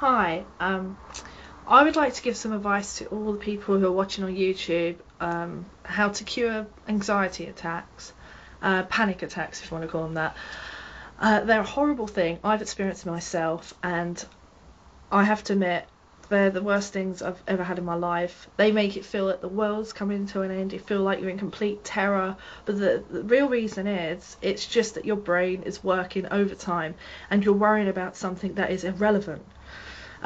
Hi, I would like to give some advice to all the people who are watching on YouTube, how to cure anxiety attacks, panic attacks if you want to call them that. They're a horrible thing. I've experienced myself, and I have to admit, they're the worst things I've ever had in my life. They make it feel like the world's coming to an end. You feel like you're in complete terror. But the real reason is, it's just that your brain is working overtime and you're worrying about something that is irrelevant.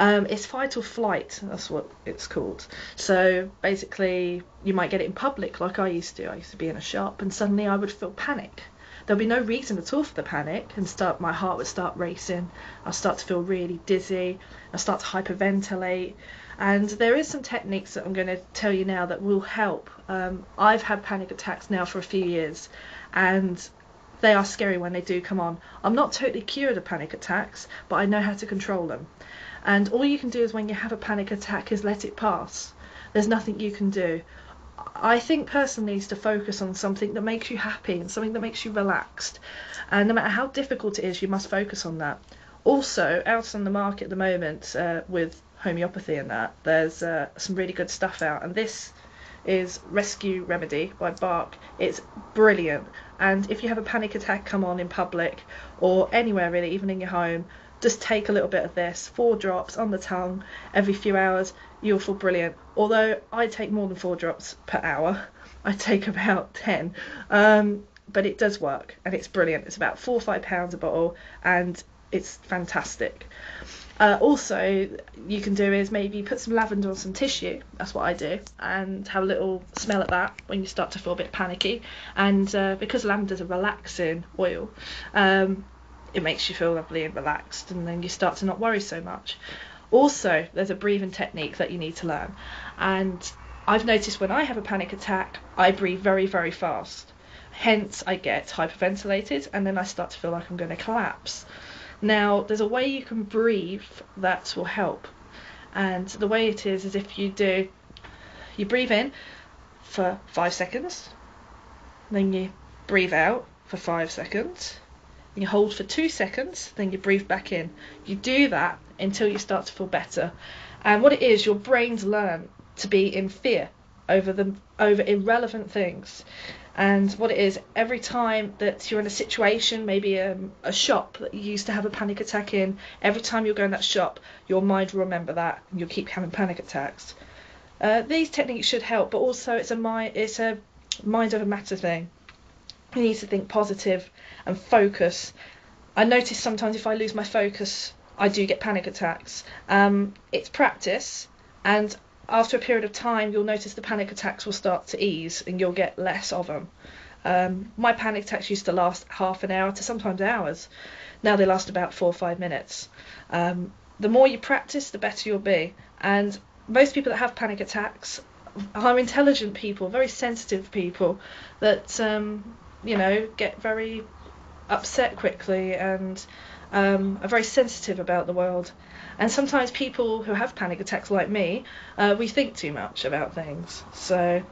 It's fight or flight, that's what it's called. So basically, you might get it in public like I used to. I used to be in a shop and suddenly I would feel panic. There'll be no reason at all for the panic, and my heart would start racing. I'll start to feel really dizzy. I'll start to hyperventilate. And there is some techniques that I'm going to tell you now that will help. I've had panic attacks now for a few years, and they are scary when they do come on. I'm not totally cured of panic attacks, but I know how to control them. And all you can do is, when you have a panic attack, is let it pass. There's nothing you can do. I think personally is to focus on something that makes you happy and something that makes you relaxed. And no matter how difficult it is, you must focus on that. Also, out on the market at the moment, with homeopathy and that, there's some really good stuff out. And this is Rescue Remedy by Bark. It's brilliant. And if you have a panic attack come on in public or anywhere really, even in your home, just take a little bit of this, 4 drops on the tongue every few hours. You'll feel brilliant. Although I take more than 4 drops per hour, I take about 10. But it does work and it's brilliant. It's about £4 or £5 a bottle and it's fantastic. Also, you can do is maybe put some lavender on some tissue. That's what I do, and have a little smell at that when you start to feel a bit panicky. And because lavender's a relaxing oil, it makes you feel lovely and relaxed, and then you start to not worry so much. Also, there's a breathing technique that you need to learn, and I've noticed when I have a panic attack, I breathe very, very fast. Hence, I get hyperventilated, and then I start to feel like I'm going to collapse. Now, there's a way you can breathe that will help, and the way it is if you breathe in for 5 seconds, then you breathe out for 5 seconds, you hold for 2 seconds, then you breathe back in. You do that until you start to feel better. And what it is, your brains learn to be in fear over irrelevant things. And what it is, every time that you're in a situation, maybe a shop that you used to have a panic attack in, every time you go in that shop, your mind will remember that and you'll keep having panic attacks. These techniques should help, but also it's a mind over matter thing. You need to think positive and focus. I notice sometimes if I lose my focus, I do get panic attacks. It's practice, and after a period of time, you'll notice the panic attacks will start to ease and you'll get less of them. My panic attacks used to last half an hour to sometimes hours. Now they last about 4 or 5 minutes. The more you practice, the better you'll be. And most people that have panic attacks are intelligent people, very sensitive people that get very upset quickly and are very sensitive about the world. And sometimes people who have panic attacks like me, we think too much about things. So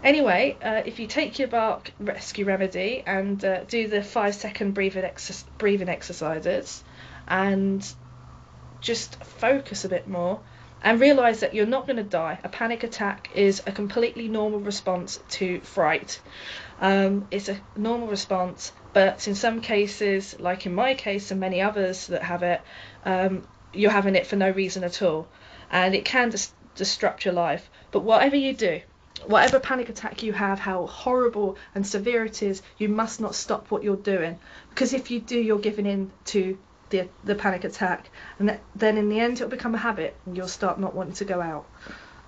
anyway, if you take your Bark Rescue Remedy and do the 5-second breathing exercises and just focus a bit more and realise that you're not going to die. A panic attack is a completely normal response to fright. It's a normal response, but in some cases, like in my case and many others that have it, you're having it for no reason at all, and it can disrupt your life. But whatever you do, whatever panic attack you have, how horrible and severe it is, you must not stop what you're doing, because if you do, you're giving in to the panic attack, and then in the end it'll become a habit and you'll start not wanting to go out.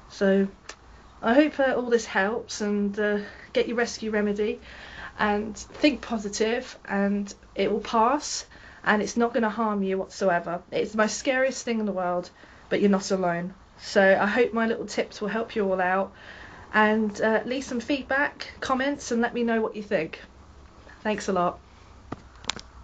So I hope all this helps, and get your Rescue Remedy and think positive, and it will pass, and it's not going to harm you whatsoever. It's the most scariest thing in the world, but you're not alone. So I hope my little tips will help you all out, and leave some feedback, comments, and let me know what you think. Thanks a lot.